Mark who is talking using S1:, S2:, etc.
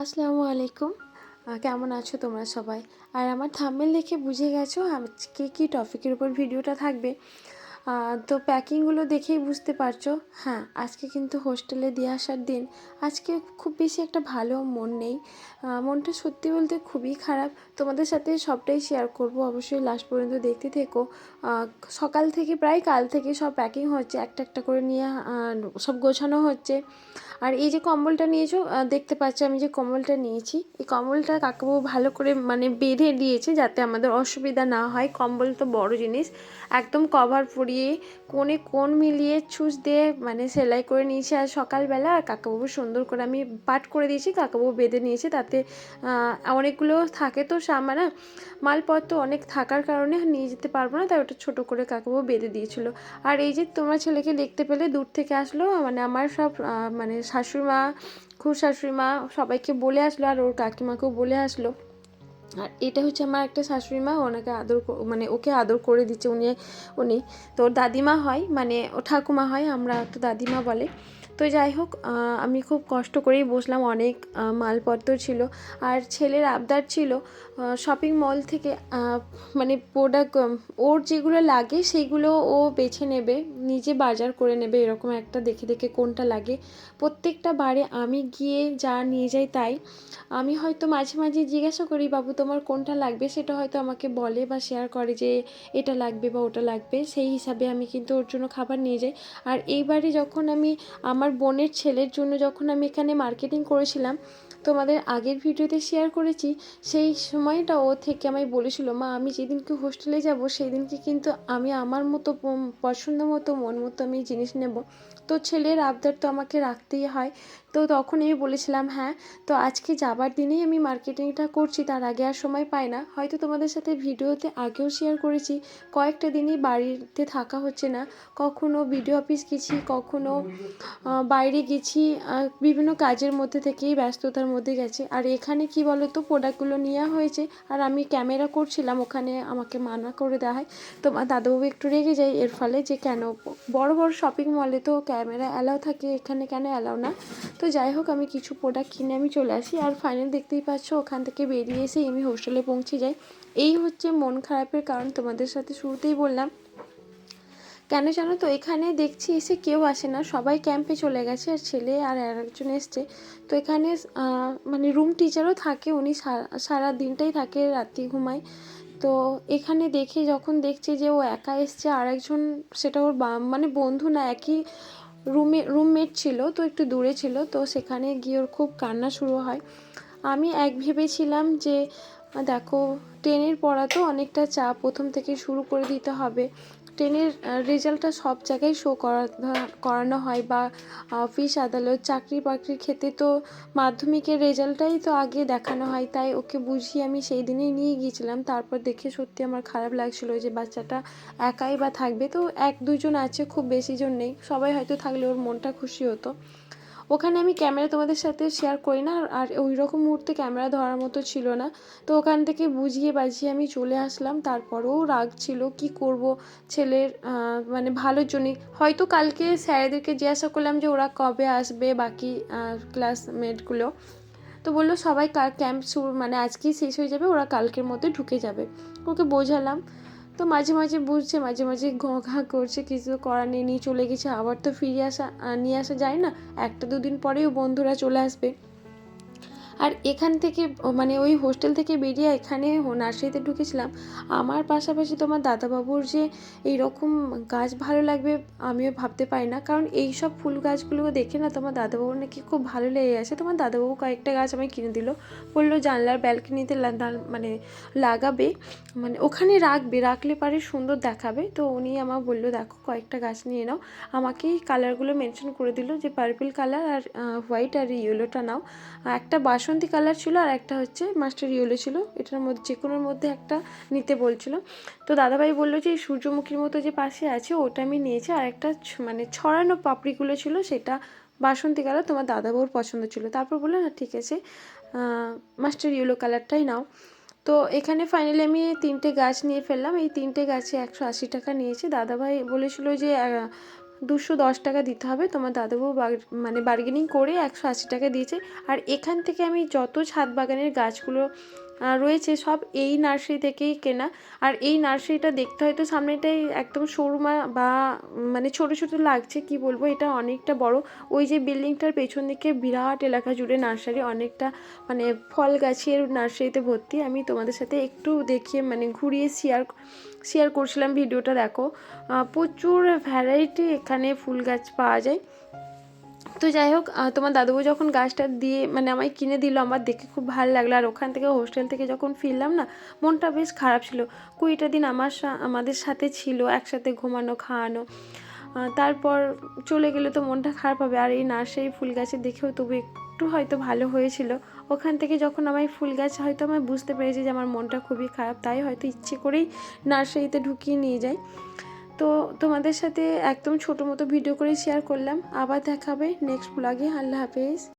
S1: আসসালামু আলাইকুম। কেমন আছো তোমরা সবাই? আর আমার থাম্বনেল দেখে বুঝে গেছো আজকে কী টপিকের উপর ভিডিওটা থাকবে। তো প্যাকিংগুলো দেখেই বুঝতে পারছো। হ্যাঁ, আজকে কিন্তু হোস্টেলে দিয়ে আসার দিন। আজকে খুব বেশি একটা ভালো মন নেই। মনটা সত্যি বলতে খুবই খারাপ। তোমাদের সাথে সবটাই শেয়ার করব, অবশ্যই লাস্ট পর্যন্ত দেখতে থেকো। সকাল থেকে প্রায় কাল থেকে সব প্যাকিং হচ্ছে, একটা একটা করে নিয়ে সব গোছানো হচ্ছে। আর এই যে কম্বলটা নিয়েছো, দেখতে পাচ্ছ আমি যে কম্বলটা নিয়েছি, এই কম্বলটা কাকাবাবু ভালো করে মানে বেঁধে দিয়েছে যাতে আমাদের অসুবিধা না হয়। কম্বল তো বড় জিনিস, একদম কভার পরিয়ে কোণে কোণ মিলিয়ে ছুঁচ দিয়ে মানে সেলাই করে নিয়েছি আর সকালবেলা। আর কাকাবাবু সুন্দর করে আমি পাট করে দিয়েছি, কাকাবাবু বেঁধে নিয়েছে। তাতে অনেকগুলো থাকে তো সামানা মালপত্র অনেক থাকার কারণে নিয়ে যেতে পারবো না, তাই ওটা ছোটো করে কাকাবাবু বেঁধে দিয়েছিল। আর এই যে তোমরা ছেলেকে দেখতে পেলে দূর থেকে আসলো, মানে আমার সব মানে শাশুড়িমা, খুব শাশুড়িমা সবাইকে বলে আসলো আর ওর কাকিমাকেও বলে আসলো। আর এটা হচ্ছে আমার একটা শাশুড়ি মা, ওনাকে মানে ওকে আদর করে দিচ্ছে। উনি তো ওর দাদিমা হয়, মানে ও ঠাকুমা হয়, আমরা তো দাদিমা বলে। তো যাই হোক, আমি খুব কষ্ট করেই বসলাম, অনেক মালপত্র ছিল। আর ছেলের আবদার ছিল শপিং মল থেকে মানে প্রোডাক্ট ওর যেগুলো লাগে সেইগুলো ও বেছে নেবে, নিজে বাজার করে নেবে, এরকম একটা দেখে দেখে কোনটা লাগে। প্রত্যেকটা বারে আমি গিয়ে যা নিয়ে যাই তাই। আমি হয়তো মাঝে মাঝে জিজ্ঞাসা করি, বাবু তোমার কোনটা লাগবে, সেটা হয়তো আমাকে বলে বা শেয়ার করে যে এটা লাগবে বা ওটা লাগবে, সেই হিসাবে আমি কিন্তু ওর জন্য খাবার নিয়ে যাই। আর এইবারে যখন আমি আমার বোনের ছেলের জন্য যখন আমি এখানে মার্কেটিং করেছিলাম, তোমাদের আগের ভিডিওতে শেয়ার করেছি, সেই সময়টা ও থেকে আমায় বলেছিল, মা আমি যেদিনকে হোস্টেলে যাব সেই দিনকে কিন্তু আমি আমার মতো পছন্দ মতো মন মতো আমি জিনিস নেব। তো ছেলের আবদার তো আমাকে রাখতেই হয়। তো তখন আমি বলেছিলাম হ্যাঁ। তো আজকে যাবার দিনেই আমি মার্কেটিংটা করছি, তার আগে আর সময় পাই না। হয়তো তোমাদের সাথে ভিডিওতে আগেও শেয়ার করেছি, কয়েকটা দিনই বাড়িতে থাকা হচ্ছে না। কখনো ভিডিও অফিস গেছি, কখনো বাইরে গেছি, বিভিন্ন কাজের মধ্যে থেকেই ব্যস্ততার মধ্যে গেছে। আর এখানে কি বলো তো, প্রোডাক্টগুলো নেওয়া হয়েছে আর আমি ক্যামেরা করছিলাম, ওখানে আমাকে মানা করে দেওয়া হয়। তো দাদাবাবু একটু রেগে যায় এর ফলে, যে কেন বড় বড় শপিং মলে তো ক্যামেরা অ্যালাউ থাকে, এখানে কেন অ্যালাউ না। তো যাই হোক, আমি কিছু প্রোডাক্ট কিনে আমি চলে আসি। আর ফাইনাল দেখতেই পাচ্ছ, ওখান থেকে বেরিয়ে এসেই আমি হোস্টেলে পৌঁছে যাই। এই হচ্ছে মন খারাপের কারণ, তোমাদের সাথে শুরুতেই বললাম। কেন জানো তো, এখানে দেখছি এসে কেউ আসে না, সবাই ক্যাম্পে চলে গেছে, আর ছেলে আর একজন এসছে। তো এখানে মানে রুম টিচারও থাকে, উনি সারা দিনটাই থাকে, রাত্রি ঘুমায়। তো এখানে দেখে যখন দেখছি যে ও একা এসছে, আর একজন সেটা ওর মানে বন্ধু না, একই রুমমেট ছিল, তো একটু দূরে ছিল। তো সেখানে গিয়ে ওর খুব কান্না শুরু হয়। আমি ভেবেছিলাম যে দেখো, টেনের পড়া তো অনেকটা চাপ, প্রথম থেকে শুরু করে দিতে হবে। টেনের রেজাল্টটা সব জায়গায় করানো হয়, বা অফিস আদালত চাকরি বাকরির ক্ষেত্রে তো মাধ্যমিকের রেজাল্টটাই তো আগে দেখানো হয়। তাই ওকে বুঝিয়ে আমি সেই দিনেই নিয়ে গিয়েছিলাম। তারপর দেখে সত্যি আমার খারাপ লাগছিলো যে বাচ্চাটা একাই বা থাকবে, তো এক দুজন আছে, খুব বেশি জন নেই, সবাই হয়তো থাকলে ওর মনটা খুশি হতো। ওখানে আমি ক্যামেরা তোমাদের সাথে শেয়ার করি না, আর ওই রকম মুহূর্তে ক্যামেরা ধরার মতো ছিল না। তো ওখান থেকে বুঝিয়ে বাজিয়ে আমি চলে আসলাম। তারপরেও রাগ ছিল, কি করব, ছেলের মানে ভালোর জন্যই হয়তো। কালকে স্যারেদেরকে জিজ্ঞাসা করলাম যে ওরা কবে আসবে, বাকি ক্লাসমেটগুলো। তো বললো সবাই ক্যাম্প মানে আজকেই শেষ হয়ে যাবে, ওরা কালকের মধ্যে ঢুকে যাবে। ওকে বোঝালাম। তো মাঝে মাঝে বুঝছে, মাঝে মাঝে ঘা করছে, কিছু করার নেই, নিয়ে চলে গেছে। আবার তো ফিরে নিয়ে আসা যায় না, একটা দুদিন পরেও বন্ধুরা চলে আসবে। আর এখান থেকে মানে ওই হোস্টেল থেকে বেরিয়ে এখানে নার্সারিতে ঢুকেছিলাম। আমার পাশাপাশি তোমার দাদাবাবুর যে এইরকম গাছ ভালো লাগবে আমিও ভাবতে পারি না, কারণ এই সব ফুল গাছগুলো দেখে না তোমার দাদাবাবুর নাকি খুব ভালো লেগে গেছে। তোমার দাদাবাবু কয়েকটা গাছ আমায় কিনে দিল, বললো জানলার ব্যালকনিতে মানে লাগাবে, মানে ওখানে রাখলে পারে সুন্দর দেখাবে। তো উনি আমার বললো দেখো কয়েকটা গাছ নিয়ে নাও, আমাকেই কালারগুলো মেনশন করে দিল যে পার্পল কালার আর হোয়াইট আর ইয়েলোটা নাও। একটা বাসন্তী কালার ছিল আর একটা হচ্ছে মাস্টার ইয়েলো ছিল, এটার মধ্যে যে কোনোর মধ্যে একটা নিতে বলছিল। তো দাদাভাই বললো যে এই সূর্যমুখীর মতো যে পাশে আছে ওটা আমি নিয়েছি, আর একটা মানে ছড়ানো পাপড়িগুলো ছিল সেটা বাসন্তী কালার, তোমার দাদাবাবুর পছন্দ ছিল। তারপর বললো না ঠিক আছে, মাস্টার ইয়েলো কালারটাই নাও। তো এখানে ফাইনালি আমি 3টে গাছ নিয়ে ফেললাম। এই 3টে গাছে 180 টাকা নিয়েছে। দাদাভাই বলেছিল যে 210 টাকা দিতে হবে। তোমার দাদাবাবু মানে বার্গেনিং করে 180 টাকা দিয়েছে। আর এখান থেকে আমি যত ছাদ বাগানের গাছগুলো রয়েছে সব এই নার্সারি থেকেই কেনা। আর এই নার্সারিটা দেখতে হয়তো সামনেটাই একদম শোরুমা বা মানে ছোটো ছোটো লাগছে, কি বলবো, এটা অনেকটা বড়। ওই যে বিল্ডিংটার পেছন দিকে বিরাট এলাকা জুড়ে নার্সারি, অনেকটা মানে ফল গাছের নার্সারিতে ভর্তি। আমি তোমাদের সাথে একটু দেখিয়ে মানে ঘুরিয়ে শেয়ার করছিলাম, ভিডিওটা দেখো। প্রচুর ভ্যারাইটি এখানে ফুল গাছ পাওয়া যায়। তো যাই হোক, তোমার দাদুবাবু যখন গাছটা দিয়ে মানে আমায় কিনে দিল, আমার দেখে খুব ভালো লাগলো। আর ওখান থেকে হোস্টেল থেকে যখন ফিরলাম না, মনটা বেশ খারাপ ছিল। 20টা দিন আমাদের সাথে ছিল, একসাথে ঘুমানো খাওয়ানো, তারপর চলে গেলে তো মনটা খারাপ হবে। আর এই নার্সারি ফুল গাছে দেখেও তবু একটু হয়তো ভালো হয়েছিল। ওখান থেকে যখন আমায় ফুল গাছ হয়তো আমি বুঝতে পেরেছি যে আমার মনটা খুবই খারাপ, তাই হয়তো ইচ্ছে করেই নার্সারিতে ঢুকিয়ে নিয়ে যাই। তো তোমাদের সাথে একদম ছোটো মতো ভিডিও করে শেয়ার করলাম। আবার দেখা হবে নেক্সট ব্লগে। আল্লাহ হাফেজ।